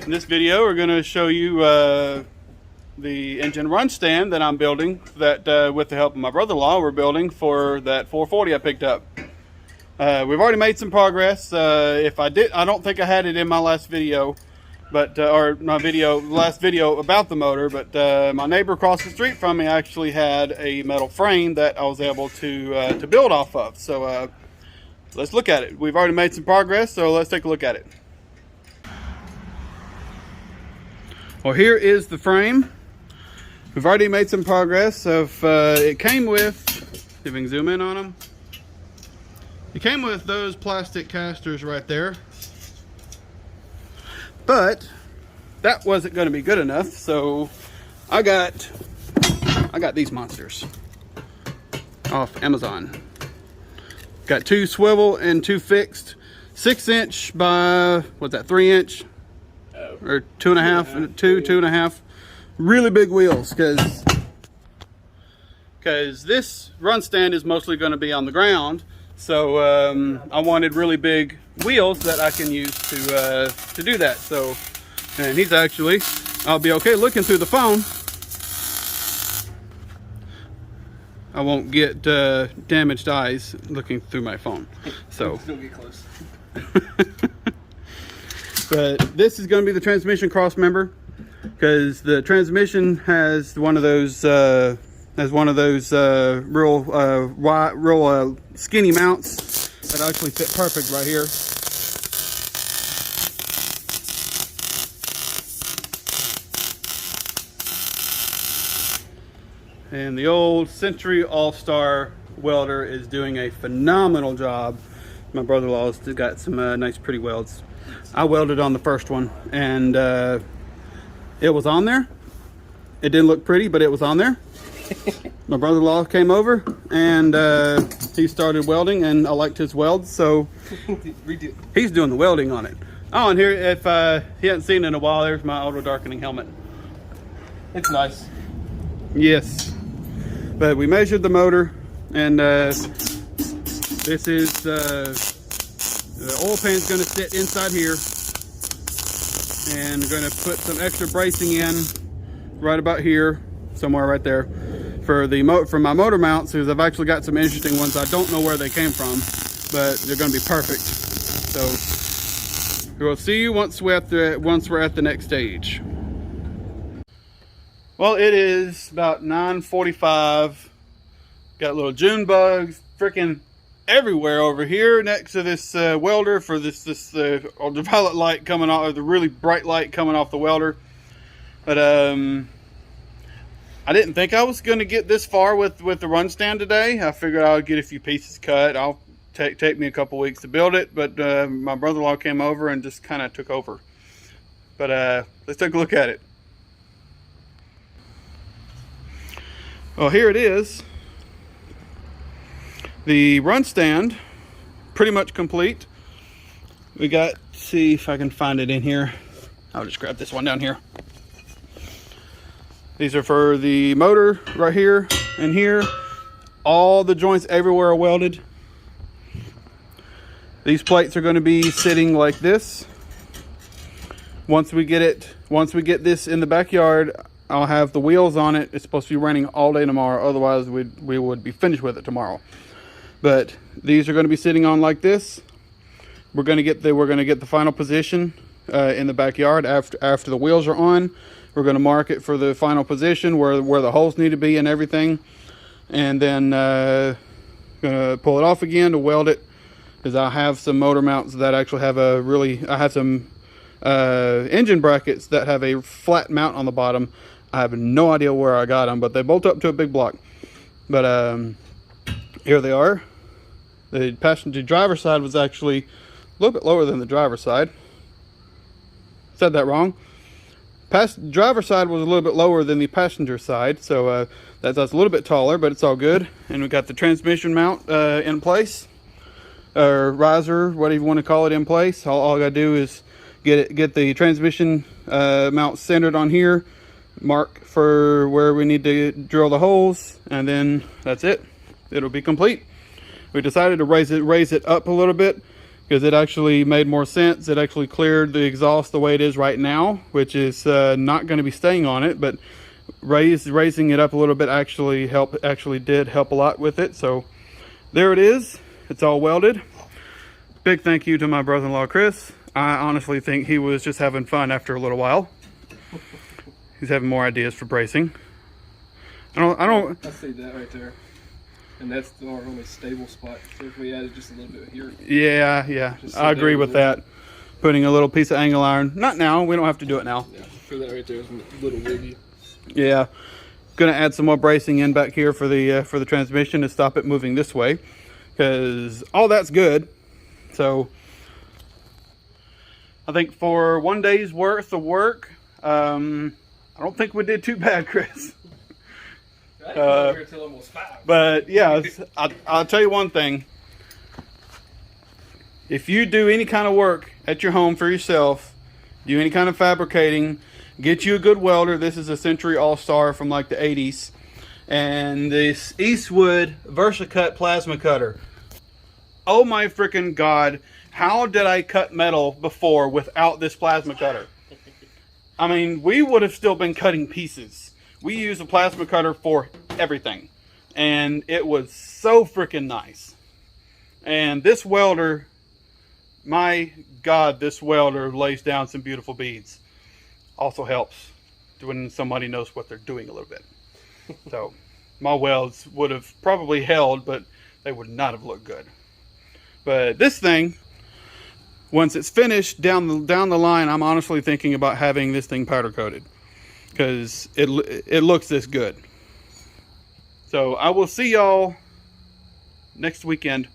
In this video, we're going to show you the engine run stand that I'm building, that with the help of my brother-in-law, we're building for that 440 I picked up. We've already made some progress. If I don't think I had it in my last video, but or my last video about the motor, but my neighbor across the street from me actually had a metal frame that I was able to build off of. So let's look at it. We've already made some progress, so let's take a look at it. Well, here is the frame. We've already made some progress. It came with, see if we can zoom in on them. It came with those plastic casters right there. But that wasn't going to be good enough, so I got these monsters off Amazon. Got 2 swivel and 2 fixed, 6-inch by, what's that, 3-inch? Or 2.5, 2.5. Really big wheels, because this run stand is mostly going to be on the ground. So I wanted really big wheels that I can use to do that. So, and he's actually, I'll be okay looking through the phone. I won't get damaged eyes looking through my phone. So still get close. But this is going to be the transmission cross member, because the transmission has one of those real skinny mounts that actually fit perfect right here. And the old Century All-Star welder is doing a phenomenal job. My brother-in-law's got some nice pretty welds. I welded on the first one, and it was on there. It didn't look pretty, but it was on there. My brother-in-law came over, and he started welding, and I liked his welds, so he's doing the welding on it. Oh, and here, if he hadn't seen it in a while, there's my auto darkening helmet. It's nice. Yes, but we measured the motor, and this is the oil pan's going to sit inside here, and we're going to put some extra bracing in right about here, somewhere right there, for my motor mounts, because I've actually got some interesting ones. I don't know where they came from, but they're going to be perfect. So we'll see you once we're at the next stage. Well, it is about 9:45. Got little June bugs freaking everywhere over here next to this welder for this ultraviolet light coming off, or the really bright light coming off the welder. But I didn't think I was going to get this far with the run stand today. I figured I would get a few pieces cut. I'll take me a couple weeks to build it, but my brother-in-law came over and just kind of took over. But let's take a look at it. Well, here it is. The run stand, pretty much complete. We got, see if I can find it in here. I'll just grab this one down here. These are for the motor right here and here. All the joints everywhere are welded. These plates are going to be sitting like this. Once we get this in the backyard, I'll have the wheels on it. It's supposed to be running all day tomorrow. Otherwise, we would be finished with it tomorrow. But these are going to be sitting on like this. We're going to get the final position in the backyard after the wheels are on. We're going to mark it for the final position where the holes need to be and everything, and then going to pull it off again to weld it, because I have some motor mounts that actually have I have some engine brackets that have a flat mount on the bottom. I have no idea where I got them, but they bolt up to a big block. But here they are. The passenger driver side was actually a little bit lower than the driver side. Said that wrong. Driver side was a little bit lower than the passenger side, so that's a little bit taller, but it's all good. And we got the transmission mount in place, or riser, whatever you want to call it, in place. All I gotta do is get the transmission mount centered on here, mark for where we need to drill the holes, and then that's it. It'll be complete. We decided to raise it up a little bit, because it actually made more sense. It actually cleared the exhaust the way it is right now, which is not going to be staying on it, but raising it up a little bit actually did help a lot with it. So there it is. It's all welded. Big thank you to my brother-in-law Chris. I honestly think he was just having fun after a little while. He's having more ideas for bracing. I see that right there. And that's our only stable spot. So if we added just a little bit here. Yeah. I agree with that. Putting a little piece of angle iron. Not now. We don't have to do it now. Yeah, for that right there is a little wiggy. Yeah. Gonna add some more bracing in back here for the transmission to stop it moving this way, because all that's good. So I think for 1 day's worth of work, I don't think we did too bad, Chris. But yeah, I'll tell you one thing. If you do any kind of work at your home for yourself, do any kind of fabricating, get you a good welder. This is a Century All-Star from like the 80s. And this Eastwood VersaCut plasma cutter. Oh my freaking God. How did I cut metal before without this plasma cutter? I mean, we would have still been cutting pieces. We use a plasma cutter for everything. And it was so freaking nice. And this welder, my God, this welder lays down some beautiful beads. Also helps when somebody knows what they're doing a little bit. So my welds would have probably held, but they would not have looked good. But this thing, once it's finished down the line, I'm honestly thinking about having this thing powder coated, because it looks this good. So I will see y'all next weekend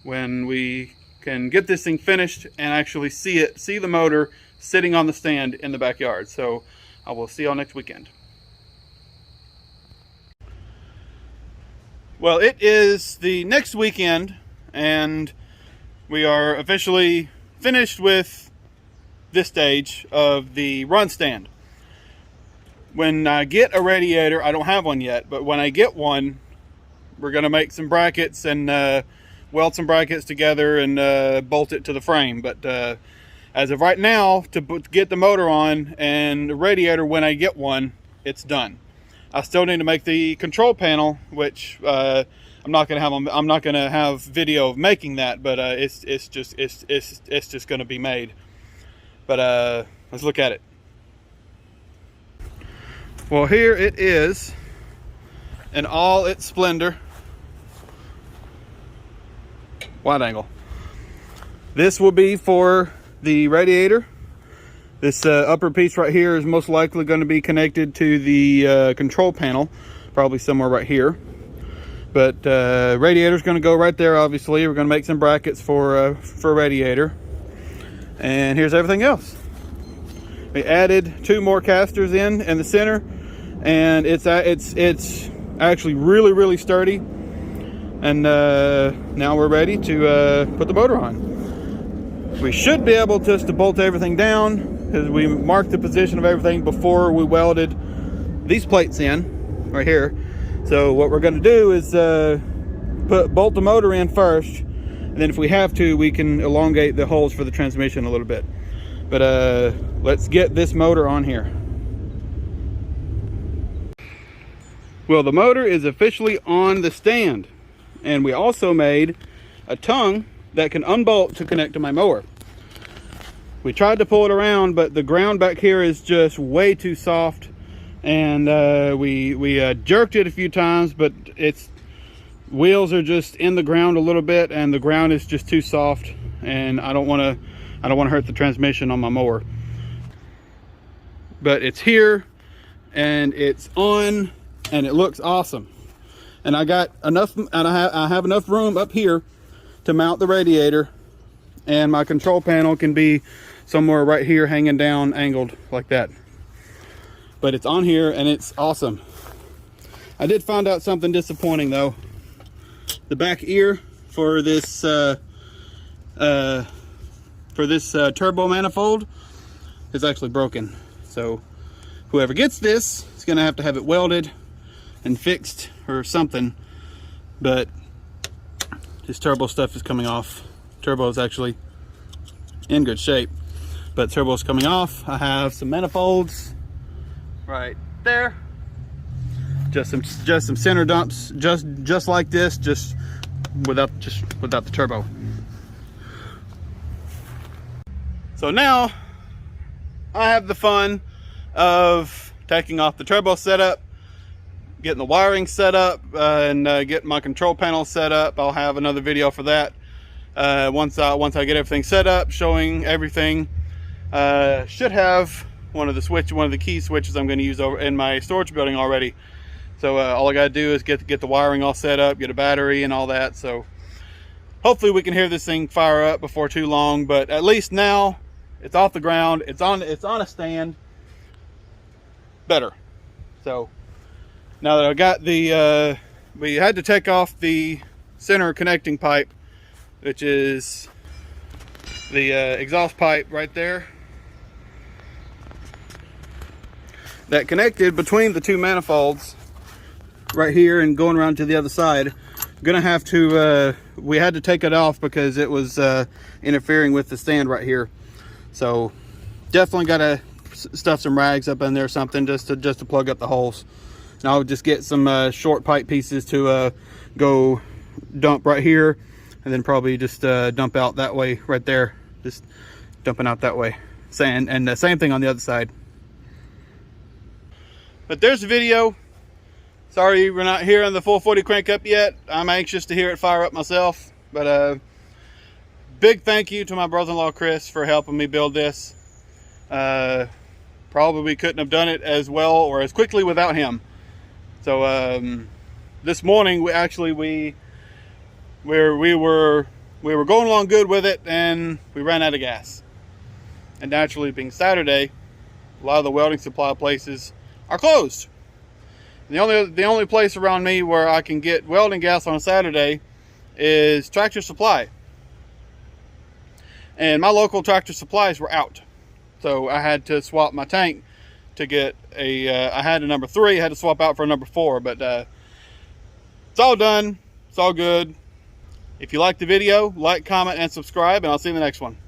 when we can get this thing finished and actually see the motor sitting on the stand in the backyard. So I will see y'all next weekend. Well, it is the next weekend, and we are officially finished with this stage of the run stand. When I get a radiator, I don't have one yet, but when I get one, we're going to make some brackets and weld some brackets together and bolt it to the frame. But as of right now, to get the motor on and the radiator, when I get one, it's done. I still need to make the control panel, which I'm not gonna have video of making that, but it's just gonna be made. But let's look at it. Well, here it is in all its splendor. Wide angle. This will be for the radiator. This upper piece right here is most likely going to be connected to the control panel, probably somewhere right here. But radiator's going to go right there. Obviously, we're going to make some brackets for radiator, and here's everything else. We added 2 more casters in the center, and it's actually really sturdy. And now we're ready to put the motor on. We should be able just to bolt everything down, because we marked the position of everything before we welded these plates in right here. So what we're going to do is bolt the motor in first, and then if we have to, we can elongate the holes for the transmission a little bit. But let's get this motor on here. Well, the motor is officially on the stand, and we also made a tongue that can unbolt to connect to my mower. We tried to pull it around, but the ground back here is just way too soft, and we jerked it a few times, but its wheels are just in the ground a little bit, and the ground is just too soft, and I don't want to hurt the transmission on my mower. But it's here, and it's on, and it looks awesome. And I got enough, and I have enough room up here to mount the radiator, and my control panel can be somewhere right here, hanging down, angled like that. But it's on here, and it's awesome. I did find out something disappointing though. The back ear for this turbo manifold is actually broken. So whoever gets this is gonna have to have it welded and fixed or something. But this turbo stuff is coming off. Turbo is actually in good shape. But turbo's coming off. I have some manifolds right there. Just some center dumps, just like this, just without the turbo. So now I have the fun of taking off the turbo setup, getting the wiring set up, and getting my control panel set up. I'll have another video for that once I get everything set up, showing everything. Should have one of the key switches I'm going to use over in my storage building already. So all I got to do is get the wiring all set up, get a battery and all that. So hopefully we can hear this thing fire up before too long. But at least now it's off the ground. It's on a stand. Better. So now that I got the, we had to take off the center connecting pipe, which is the exhaust pipe right there that connected between the two manifolds right here and going around to the other side. I'm gonna have to we had to take it off because it was interfering with the stand right here. So definitely gotta stuff some rags up in there or something just to plug up the holes. And I'll just get some short pipe pieces to go dump right here, and then probably just dump out that way right there, just dumping out that way. And the same thing on the other side. But there's the video. Sorry we're not hearing the full 40 crank up yet. I'm anxious to hear it fire up myself. But big thank you to my brother-in-law Chris for helping me build this. Probably couldn't have done it as well or as quickly without him. So this morning we were going along good with it, and we ran out of gas. And naturally, being Saturday, a lot of the welding supply places are closed. The only place around me where I can get welding gas on a Saturday is Tractor Supply. And my local Tractor Supplies were out. So I had to swap my tank to get I had a number 3, I had to swap out for a number 4, but it's all done, it's all good. If you like the video, like, comment, and subscribe, and I'll see you in the next one.